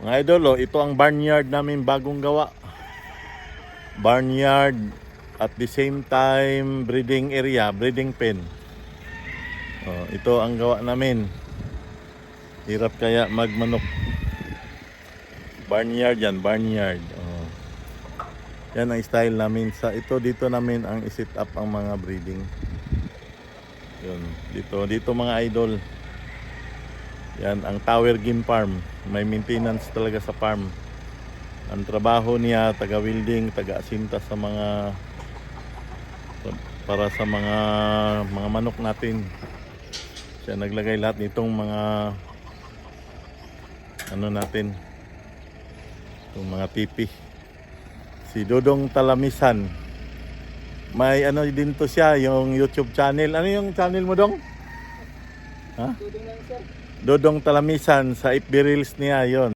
Mga idol, oh, ito ang barnyard namin bagong gawa. Barnyard at the same time breeding area, breeding pen. Oh, ito ang gawa namin. Hirap kaya magmanok. Barnyard yan, barnyard. Oh. Yan ang style namin sa ito, dito namin ang i-set up ang mga breeding. Yun, dito mga idol. Yan ang Tower Game Farm. May maintenance talaga sa farm. Ang trabaho niya, taga-welding, taga-asinta sa mga para sa mga manok natin. Siya naglagay lahat nitong mga ano natin. Itong mga tipi. Si Dodong Talamisan. May ano din to siya, yung YouTube channel. Ano yung channel mo, Dong? Ha? Dodong Talamisan sa FB Reels niya, yon.